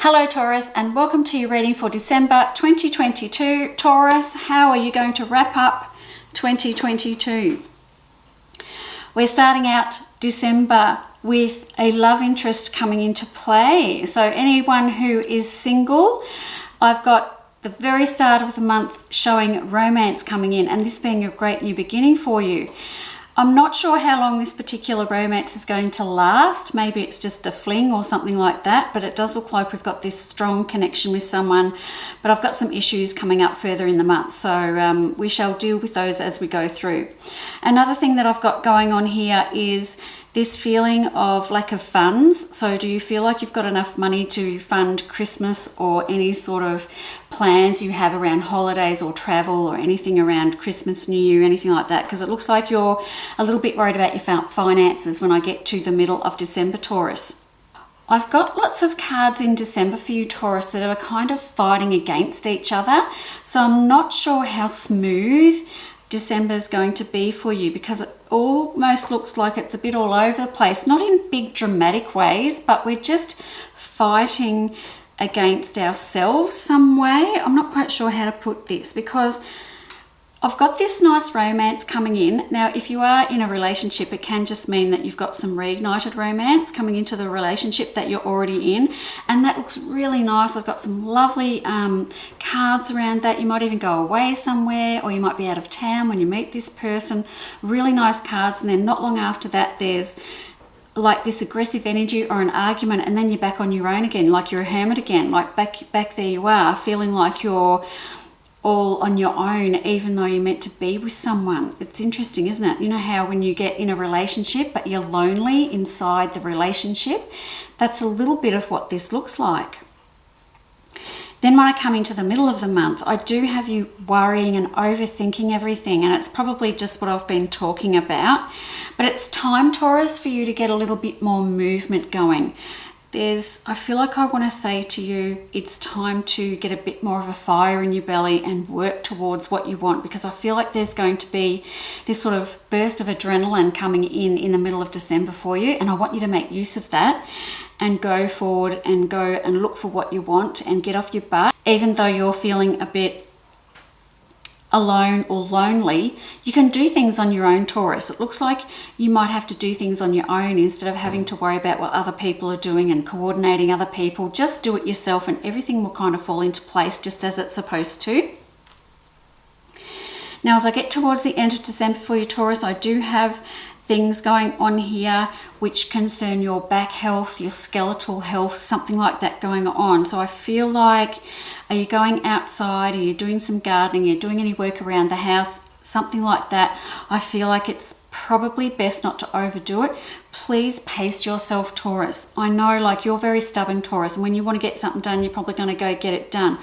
Hello Taurus, and welcome to your reading for December 2022. Taurus, how are you going to wrap up 2022? We're starting out December with a love interest coming into play. So anyone who is single, I've got the very start of the month showing romance coming in, and this being a great new beginning for you. I'm not sure how long this particular romance is going to last. Maybe it's just a fling or something like that, but it does look like we've got this strong connection with someone. But I've got some issues coming up further in the month, so we shall deal with those as we go through. Another thing that I've got going on here is this feeling of lack of funds. So do you feel like you've got enough money to fund Christmas or any sort of plans you have around holidays or travel or anything around Christmas, New Year, anything like that? Because it looks like you're a little bit worried about your finances when I get to the middle of December, Taurus. I've got lots of cards in December for you, Taurus, that are kind of fighting against each other. So I'm not sure how smooth December is going to be for you, because it almost looks like it's a bit all over the place, not in big dramatic ways, but we're just fighting against ourselves some way. I'm not quite sure how to put this, because I've got this nice romance coming in. Now, if you are in a relationship, it can just mean that you've got some reignited romance coming into the relationship that you're already in, and that looks really nice. I've got some lovely cards around that. You might even go away somewhere, or you might be out of town when you meet this person. Really nice cards, and then not long after that, there's like this aggressive energy or an argument, and then you're back on your own again, like you're a hermit again, like back there you are, feeling like you're all on your own, even though you're meant to be with someone. It's interesting, isn't it? You know how when you get in a relationship but you're lonely inside the relationship? That's a little bit of what this looks like. Then when I come into the middle of the month, I do have you worrying and overthinking everything, and it's probably just what I've been talking about. But it's time, Taurus, for you to get a little bit more movement going. I feel like I want to say to you, it's time to get a bit more of a fire in your belly and work towards what you want, because I feel like there's going to be this sort of burst of adrenaline coming in the middle of December for you, and I want you to make use of that and go forward and go and look for what you want and get off your butt. Even though you're feeling a bit alone or lonely, you can do things on your own, Taurus. It looks like you might have to do things on your own instead of having to worry about what other people are doing and coordinating other people. Just do it yourself, and everything will kind of fall into place just as it's supposed to. Now, as I get towards the end of December for you, Taurus, I do have things going on here which concern your back health, your skeletal health, something like that going on. So I feel like, are you going outside? Are you doing some gardening? Are you doing any work around the house? Something like that. I feel like it's probably best not to overdo it. Please pace yourself, Taurus. I know, like, you're very stubborn, Taurus, and when you want to get something done, you're probably going to go get it done.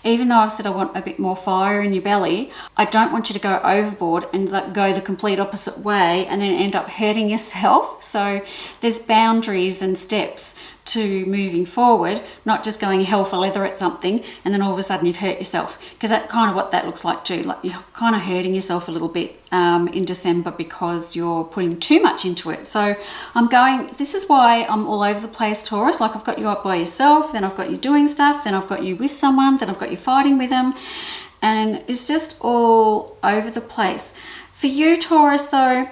Even though I've said I want a bit more fire in your belly, I don't want you to go overboard and go the complete opposite way and then end up hurting yourself. So there's boundaries and steps to moving forward, not just going hell for leather at something and then all of a sudden you've hurt yourself, because that's kind of what that looks like too. Like, you're kind of hurting yourself a little bit in December because you're putting too much into it. So this is why I'm all over the place, Taurus. Like, I've got you up by yourself, then I've got you doing stuff, then I've got you with someone, then I've got you fighting with them, and it's just all over the place. For you, Taurus, though,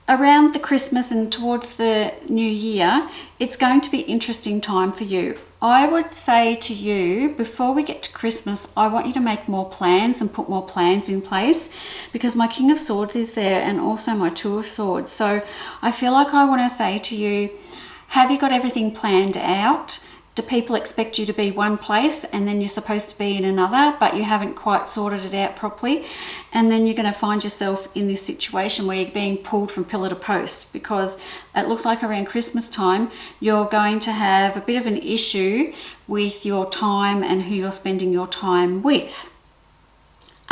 around the Christmas and towards the new year, it's going to be an interesting time for you. I would say to you, before we get to Christmas, I want you to make more plans and put more plans in place, because my King of Swords is there and also my Two of Swords. So I feel like I want to say to you, have you got everything planned out? Do people expect you to be one place and then you're supposed to be in another, but you haven't quite sorted it out properly? And then you're going to find yourself in this situation where you're being pulled from pillar to post, because it looks like around Christmas time, you're going to have a bit of an issue with your time and who you're spending your time with.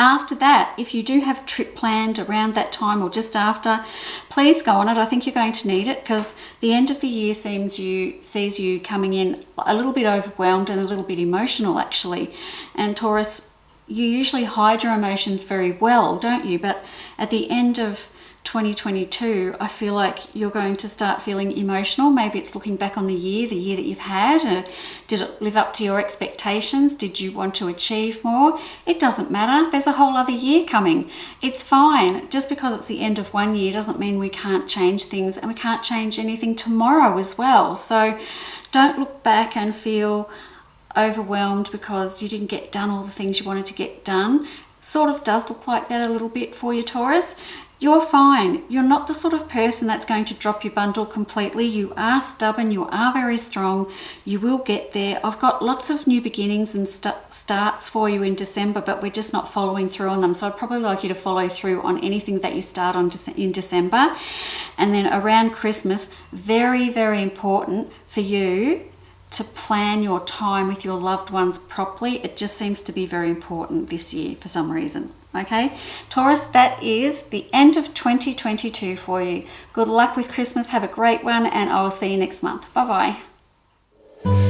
After that, if you do have a trip planned around that time or just after, please go on it. I think you're going to need it, because the end of the year sees you coming in a little bit overwhelmed and a little bit emotional, actually. And Taurus, you usually hide your emotions very well, don't you? But at the end of 2022, I feel like you're going to start feeling emotional. Maybe it's looking back on the year that you've had. Did it live up to your expectations? Did you want to achieve more? It doesn't matter. There's a whole other year coming. It's fine. Just because it's the end of one year doesn't mean we can't change things, and we can't change anything tomorrow as well. So don't look back and feel overwhelmed because you didn't get done all the things you wanted to get done. Sort of does look like that a little bit for you, Taurus. You're fine. You're not the sort of person that's going to drop your bundle completely. You are stubborn. You are very strong. You will get there. I've got lots of new beginnings and starts for you in December, but we're just not following through on them. So I'd probably like you to follow through on anything that you start on in December. And then around Christmas, very, very important for you to plan your time with your loved ones properly. It just seems to be very important this year for some reason. Okay, Taurus, that is the end of 2022 for you. Good luck with Christmas. Have a great one, and I will see you next month. Bye-bye.